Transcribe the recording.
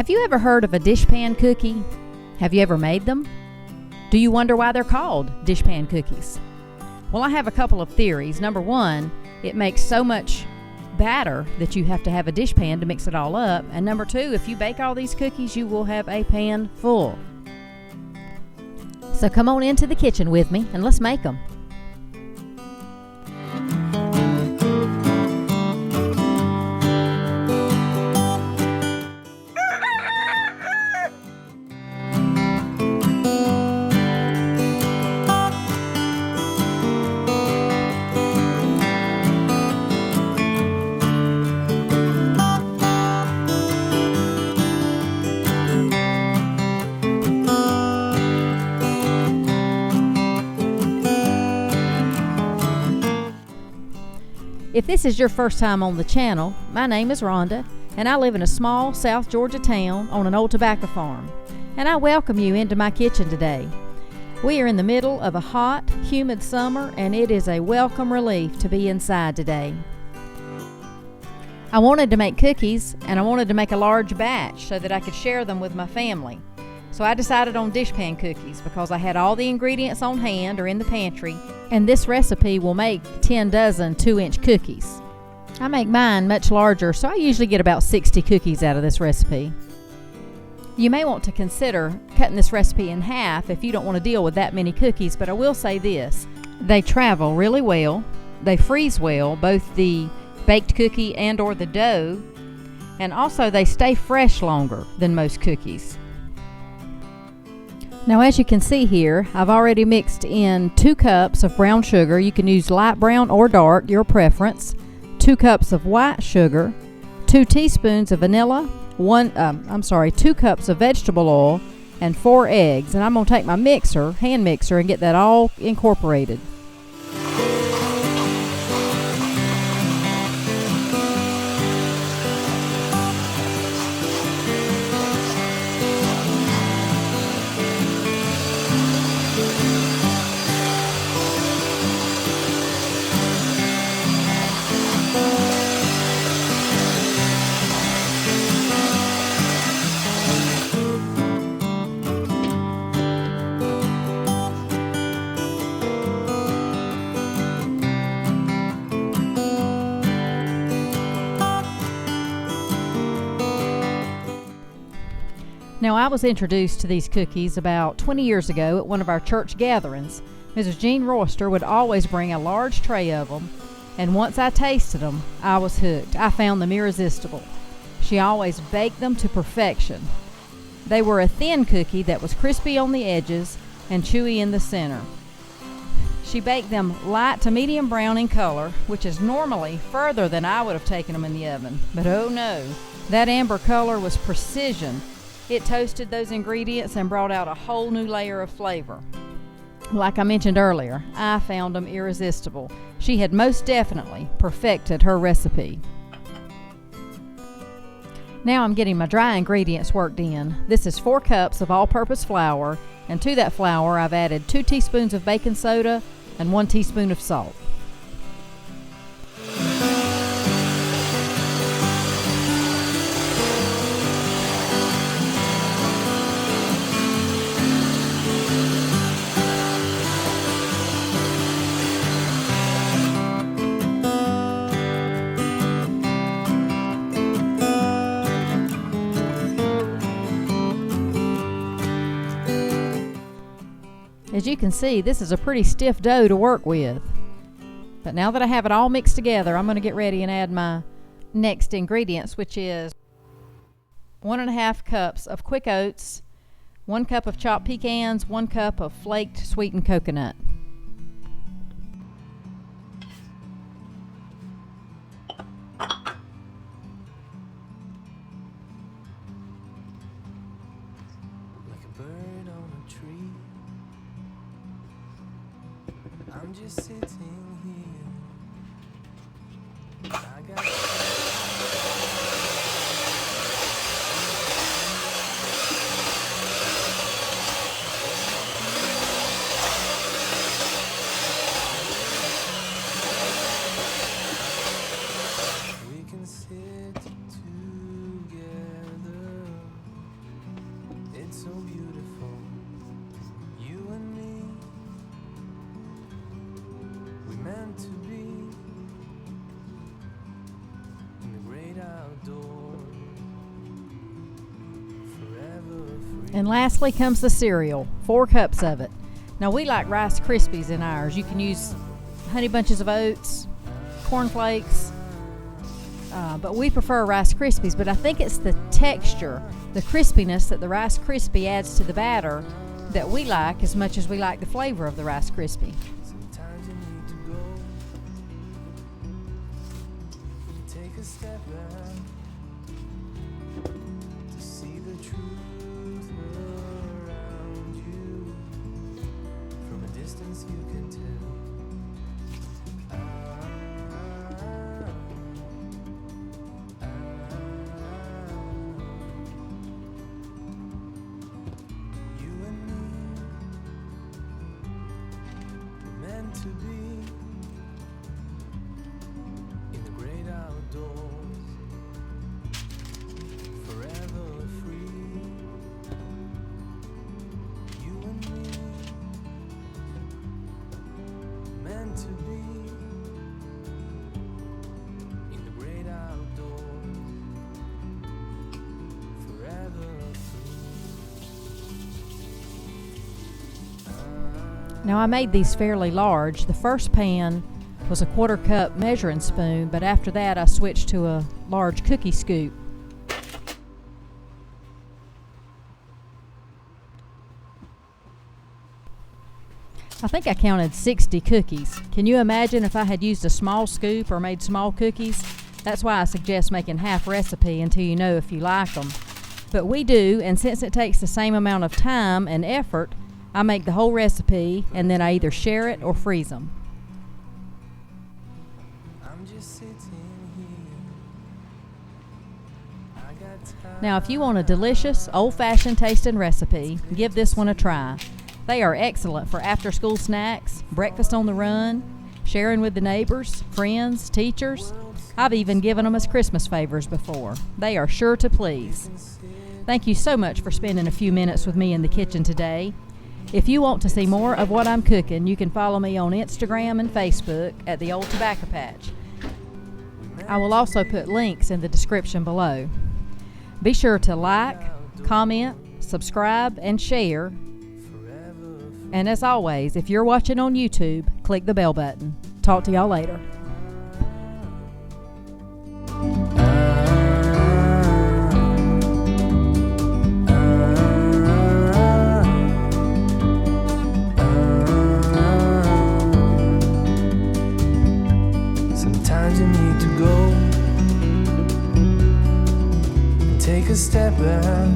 Have you ever heard of a dishpan cookie? Have you ever made them? Do you wonder why they're called dishpan cookies? Well, I have a couple of theories. Number one, it makes so much batter that you have to have a dishpan to mix it all up. And number two, if you bake all these cookies, you will have a pan full. So come on into the kitchen with me and let's make them. If this is your first time on the channel, my name is Rhonda, and I live in a small South Georgia town on an old tobacco farm, and I welcome you into my kitchen today. We are in the middle of a hot, humid summer, and it is a welcome relief to be inside today. I wanted to make cookies, and I wanted to make a large batch so that I could share them with my family. So I decided on dishpan cookies because I had all the ingredients on hand or in the pantry, and this recipe will make 10 dozen 2-inch cookies. I make mine much larger, so I usually get about 60 cookies out of this recipe. You may want to consider cutting this recipe in half if you don't want to deal with that many cookies, but I will say this: they travel really well, they freeze well, both the baked cookie and or the dough, and also they stay fresh longer than most cookies. Now, as you can see here, I've already mixed in 2 cups of brown sugar. You can use light brown or dark, your preference. 2 cups of white sugar, 2 teaspoons of vanilla, 2 cups of vegetable oil, and 4 eggs. And I'm going to take my hand mixer, and get that all incorporated. Now, I was introduced to these cookies about 20 years ago at one of our church gatherings. Mrs. Jean Royster would always bring a large tray of them, and once I tasted them, I was hooked. I found them irresistible. She always baked them to perfection. They were a thin cookie that was crispy on the edges and chewy in the center. She baked them light to medium brown in color, which is normally further than I would have taken them in the oven. But oh no, that amber color was precision. It toasted those ingredients and brought out a whole new layer of flavor. Like I mentioned earlier, I found them irresistible. She had most definitely perfected her recipe. Now I'm getting my dry ingredients worked in. This is 4 cups of all-purpose flour, and to that flour I've added 2 teaspoons of baking soda and 1 teaspoon of salt. As you can see, this is a pretty stiff dough to work with. But now that I have it all mixed together, I'm going to get ready and add my next ingredients, which is 1.5 cups of quick oats, 1 cup of chopped pecans, 1 cup of flaked sweetened coconut. I'm just sitting here. I got we can sit together. so beautiful. You and me, we meant to be in the great outdoors, forever free. And lastly comes the cereal, 4 cups of it. Now we like Rice Krispies in ours. You can use Honey Bunches of Oats, Corn Flakes, but we prefer Rice Krispies. But I think it's the texture, the crispiness that the Rice Krispie adds to the batter that we like as much as we like the flavor of the Rice Krispie. Sometimes you need to go and take a step back to see the truth around you. From a distance you can tell. You and me were meant to be in the great outdoors, forever free. You and me meant to be in the great outdoors, forever Now I made these fairly large. The first pan was a 1/4 cup measuring spoon, but after that I switched to a large cookie scoop. I think I counted 60 cookies. Can you imagine if I had used a small scoop or made small cookies? That's why I suggest making half recipe until you know if you like them. But we do, and since it takes the same amount of time and effort, I make the whole recipe and then I either share it or freeze them. I'm just sitting here. I got time. Now, if you want a delicious, old-fashioned tasting recipe, give this one a try. They are excellent for after-school snacks, breakfast on the run, sharing with the neighbors, friends, teachers. I've even given them as Christmas favors before. They are sure to please. Thank you so much for spending a few minutes with me in the kitchen today. If you want to see more of what I'm cooking, you can follow me on Instagram and Facebook at The Old Tobacco Patch. I will also put links in the description below. Be sure to like, comment, subscribe, and share. And as always, if you're watching on YouTube, click the bell button. Talk to y'all later. Sometimes you need to go and take a step back